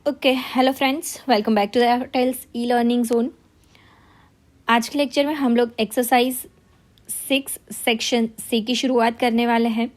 Okay hello friends, welcome back to the hotels e learning zone. आज के lecture में हम लोग एक्सरसाइज 6 सेक्शन सी की शुरुआत करने वाले हैं।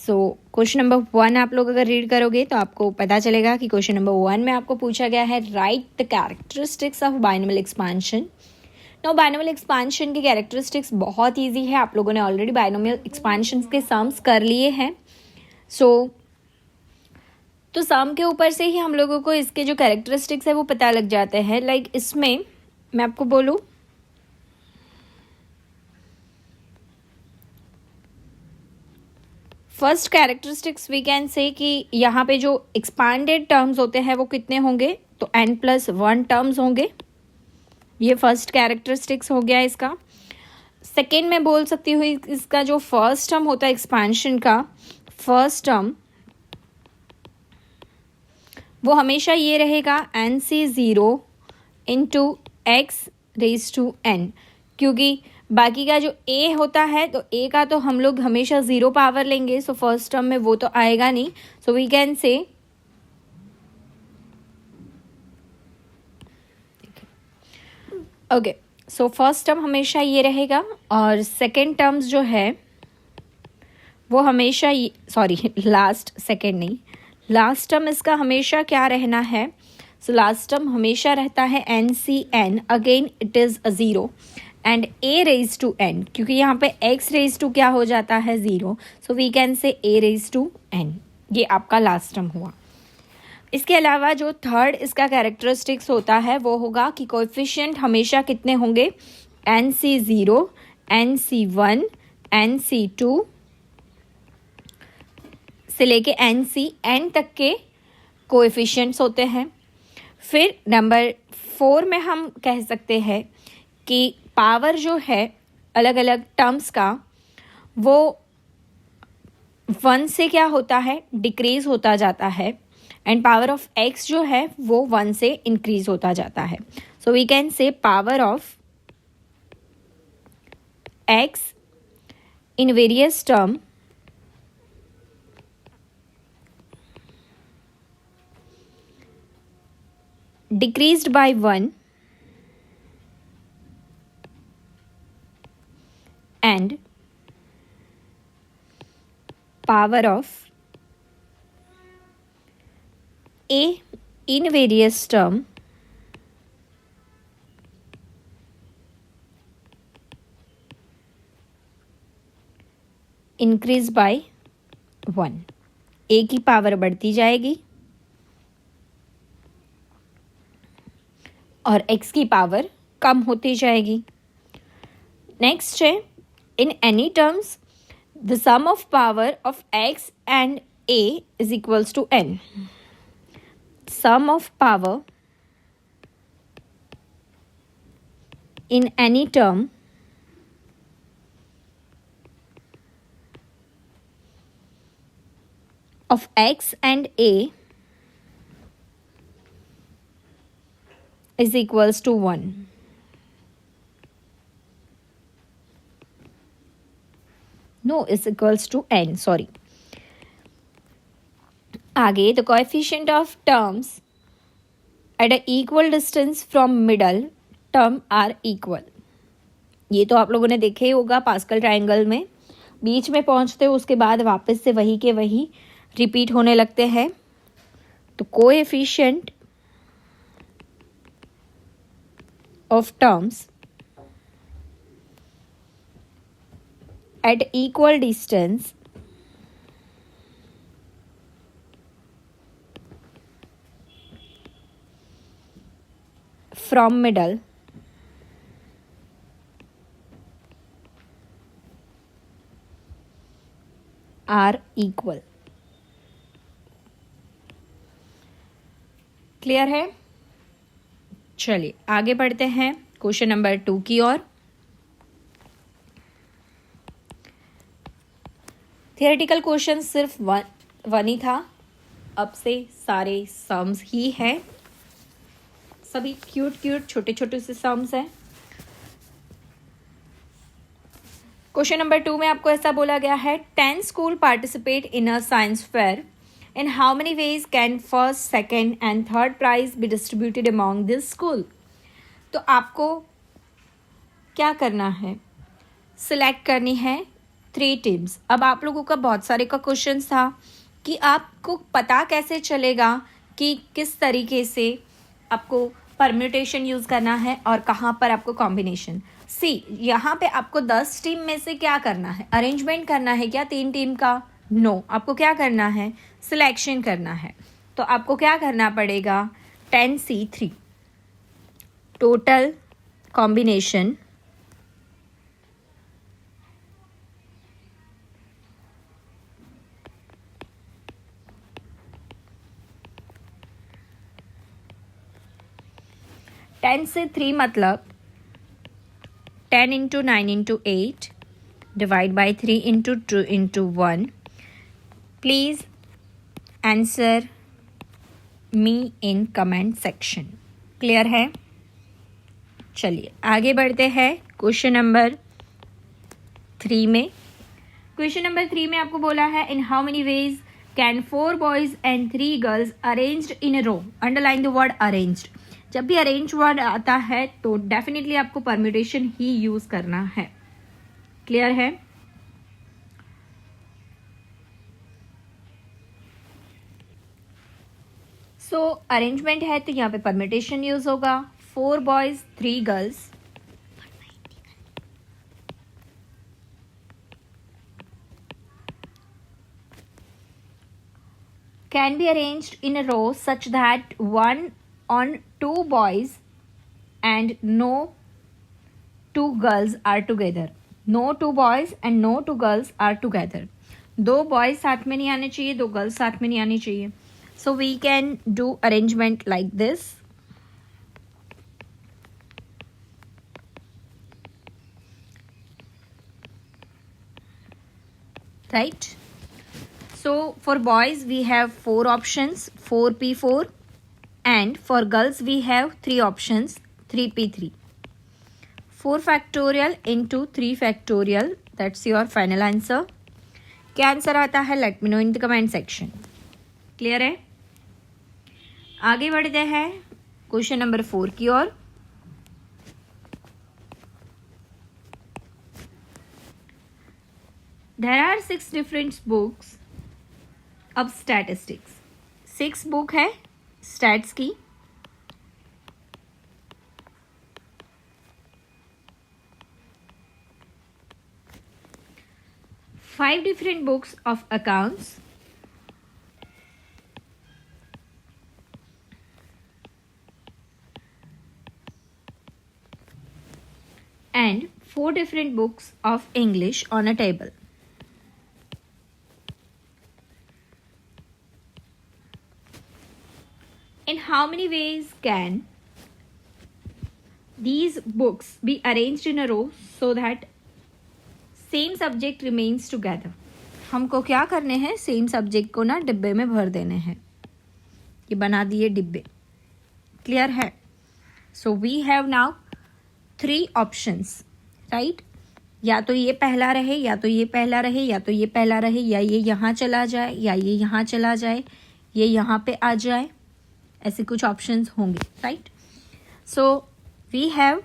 क्वेश्चन नंबर 1 आप लोग अगर रीड करोगे तो आपको पता चलेगा कि क्वेश्चन नंबर 1 में आपको पूछा गया है write the characteristics of binomial expansion. No, binomial expansion की कैरेक्टरिस्टिक्स बहुत ईजी है। आप लोगों ने ऑलरेडी बाइनोमियल एक्सपांशन के सम्स कर लिए हैं। तो सम के ऊपर से ही हम लोगों को इसके जो कैरेक्टरिस्टिक्स है वो पता लग जाते हैं। लाइक इसमें मैं आपको बोलूं, फर्स्ट कैरेक्टरिस्टिक्स वी कैन से कि यहाँ पे जो एक्सपांडेड टर्म्स होते हैं वो कितने होंगे, तो n+1 टर्म्स होंगे। ये फर्स्ट कैरेक्टरिस्टिक्स हो गया इसका। सेकेंड में बोल सकती हूँ इसका जो फर्स्ट टर्म होता है एक्सपांशन का, फर्स्ट टर्म वो हमेशा ये रहेगा nc0 इंटू x⁻n, क्योंकि बाकी का जो a होता है तो a का तो हम लोग हमेशा 0 पावर लेंगे। सो फर्स्ट टर्म में वो तो आएगा नहीं। So we can say okay, so first term हमेशा ये रहेगा और सेकेंड टर्म्स जो है वो हमेशा लास्ट टर्म इसका हमेशा क्या रहना है। सो लास्ट टर्म हमेशा रहता है ncn, again it is 0 and a⁻n, क्योंकि यहाँ पे x⁻2 क्या हो जाता है 0। सो वी कैन से a⁻n, ये आपका लास्ट टर्म हुआ। इसके अलावा जो थर्ड इसका कैरेक्टरिस्टिक्स होता है वो होगा कि कोएफिशिएंट हमेशा कितने होंगे, nc0, nc1, nc2 से लेके ncn तक के कोएफिशिएंट्स होते हैं। फिर नंबर 4 में हम कह सकते हैं कि पावर जो है अलग अलग टर्म्स का वो 1 से क्या होता है, डिक्रीज होता जाता है, एंड पावर ऑफ x जो है वो 1 से इंक्रीज होता जाता है। So we can say power of x in various term decreased by 1 and power of a in various term increase by 1। a की पावर बढ़ती जाएगी और x की पावर कम होती जाएगी। नेक्स्ट है, in any terms the sum of power of x and a is equals to n। Sum of power in any term of x and a is equals to 1। No, is equals to n, sorry। आगे the coefficient of terms at a equal distance from middle term are equal। ये तो आप लोगों ने देखे ही होगा pascal triangle में, बीच में पहुंचते हो उसके बाद वापस से वही के वही रिपीट होने लगते हैं। तो coefficient of terms at equal distance from middle are equal। Clear है? चलिए आगे बढ़ते हैं क्वेश्चन नंबर 2 की ओर। थियोरेटिकल क्वेश्चन सिर्फ वन ही था, अब से सारे सम्स ही हैं, सभी क्यूट छोटे छोटे से सम्स हैं। क्वेश्चन नंबर 2 में आपको ऐसा बोला गया है 10 school participate in a science fair in how many ways can first, second and third prize be distributed among this school. तो आपको क्या करना है, सिलेक्ट करनी है 3 टीम्स। अब आप लोगों का बहुत सारे का क्वेश्चन था कि आपको पता कैसे चलेगा कि किस तरीके से आपको परम्यूटेशन यूज़ करना है और कहाँ पर आपको कॉम्बिनेशन। सी यहाँ पे आपको 10 टीम में से क्या करना है, अरेंजमेंट करना है क्या 3 टीम का? नो, आपको क्या करना है, सिलेक्शन करना है। तो आपको क्या करना पड़ेगा, 10C3 टोटल कॉम्बिनेशन टेन से 3 मतलब 10 into 9 into 8 divide by 3 into 2 into 1। Please answer me in comment section. Clear है? चलिए आगे बढ़ते हैं क्वेश्चन नंबर 3 में। क्वेश्चन नंबर 3 में आपको बोला है in how many ways can 4 boys and 3 girls arranged in a row. Underline the word arranged. जब भी अरेंज वर्ड आता है तो डेफिनेटली आपको परम्यूटेशन ही यूज करना है। क्लियर है? सो अरेंजमेंट है तो यहाँ पे परम्यूटेशन यूज होगा। 4 boys 3 girls can be arranged in a row such that one on 2 boys and no 2 girls are together. No 2 boys and no 2 girls are together. 2 boys साथ में नहीं आने चाहिए, 2 girls साथ में नहीं आनी चाहिए. So we can do arrangement like this. Right? So for boys we have 4 options 4p4 and for girls we have 3 options 3p3. 4 factorial into 3 factorial, that's your final answer. क्या आंसर आता है let me know in the comment section. Clear है? आगे बढ़ते हैं question number 4 की ओर। There are 6 different books अब statistics. 6 book है स्टैट्स की। Five different books of accounts and 4 different books of English on a table. In how many ways can these books be arranged in a row so that same subject remains together? हमको क्या करने हैं, same subject को ना डिब्बे में भर देने हैं। ये बना दिए डिब्बे। क्लियर है? So we have now 3 options, right? या तो ये पहला रहे, या तो ये पहला रहे, या तो ये पहला रहे, या ये यहाँ चला जाए, या ये यहाँ चला जाए, ये यहाँ पे आ जाए। ऐसे कुछ ऑप्शंस होंगे, right? So we have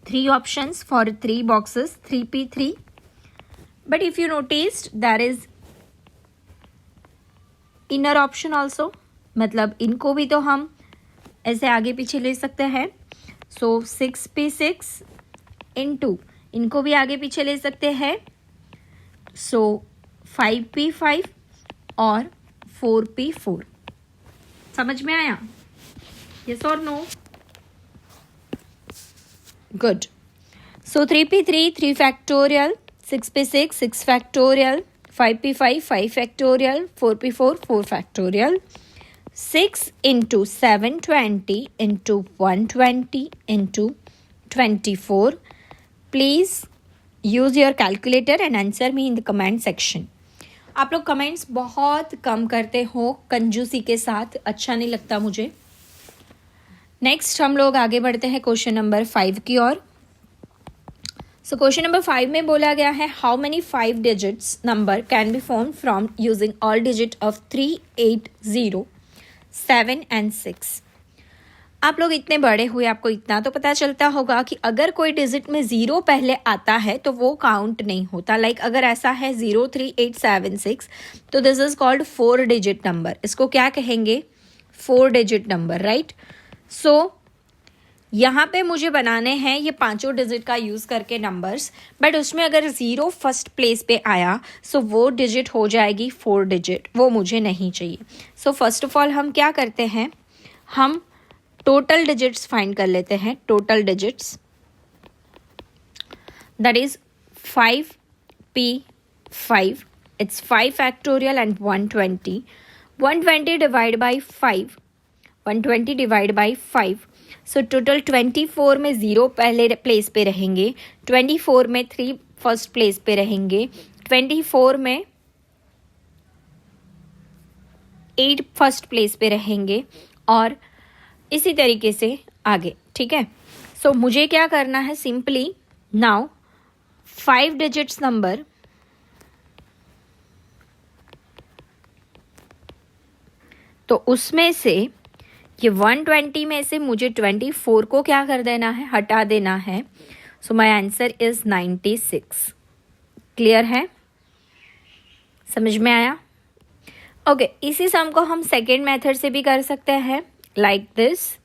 3 options for 3 boxes 3p3, but if you noticed there is inner option also, मतलब इनको भी तो हम ऐसे आगे पीछे ले सकते हैं। सो 6p6 इंटू इनको भी आगे पीछे ले सकते हैं। सो 5p5 और 4p4। समझ में आया? यस और no? Good. So 3p3 3 factorial, 6p6 6 factorial, 5p5 5 factorial, 4p4 4 factorial, 6 into 720 into 120 into 24. Please use your calculator and answer me in the comment section. आप लोग कमेंट्स बहुत कम करते हो कंजूसी के साथ, अच्छा नहीं लगता मुझे। नेक्स्ट हम लोग आगे बढ़ते हैं क्वेश्चन नंबर 5 की ओर। सो क्वेश्चन नंबर 5 में बोला गया है how many 5 digits number can be form from using all digit of 3, 8, 0, 7 and 6। आप लोग इतने बड़े हुए, आपको इतना तो पता चलता होगा कि अगर कोई डिजिट में 0 पहले आता है तो वो काउंट नहीं होता। लाइक अगर ऐसा है 0, 3, 8, 7, 6 तो this is called 4 digit number. इसको क्या कहेंगे? 4 डिजिट नंबर, राइट। सो यहाँ पे मुझे बनाने हैं ये 5 डिजिट का यूज़ करके नंबर्स, बट उसमें अगर 0 फर्स्ट प्लेस पे आया सो वो डिजिट हो जाएगी 4 डिजिट, वो मुझे नहीं चाहिए। सो फर्स्ट ऑफ ऑल हम क्या करते हैं, हम टोटल डिजिट्स फाइंड कर लेते हैं। Total digits that is 5p5, it's 5 factorial and 120। 120 divide by 5, 120 divide by 5, so total 24 में 0 पहले प्लेस पे रहेंगे, 24 में 3 फर्स्ट प्लेस पे रहेंगे, 24 में 8 फर्स्ट प्लेस पे रहेंगे और इसी तरीके से आगे, ठीक है। सो मुझे क्या करना है, सिंपली नाउ 5 डिजिट्स नंबर तो उसमें से ये 120 में से मुझे 24 को क्या कर देना है, हटा देना है। So my answer is 96। Clear है? समझ में आया? ओके, इसी सम को हम सेकेंड मेथड से भी कर सकते हैं, लाइक दिस।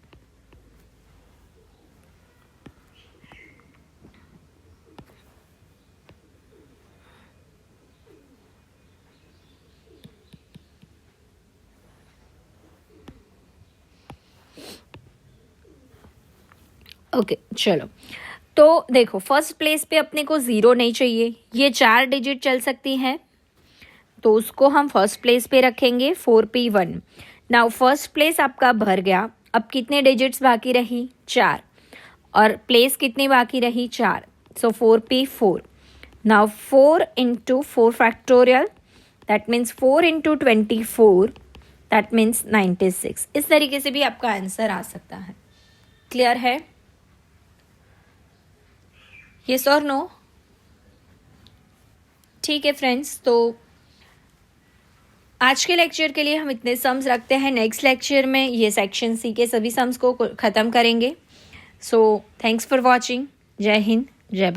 ओके, चलो तो देखो, फर्स्ट प्लेस पे अपने को 0 नहीं चाहिए, ये 4 डिजिट चल सकती हैं तो उसको हम फर्स्ट प्लेस पे रखेंगे 4p1। नाउ फर्स्ट प्लेस आपका भर गया, अब कितने डिजिट्स बाकी रही? 4, और प्लेस कितनी बाकी रही? 4, सो 4p4। Now 4 into 4 factorial, that means 4 into 24, that means 96। इस तरीके से भी आपका आंसर आ सकता है। क्लियर है? यस और नो? ठीक है फ्रेंड्स, तो आज के लेक्चर के लिए हम इतने सम्स रखते हैं। नेक्स्ट लेक्चर में ये सेक्शन सी के सभी सम्स को ख़त्म करेंगे। So thanks for watching. जय हिंद, जय भारत।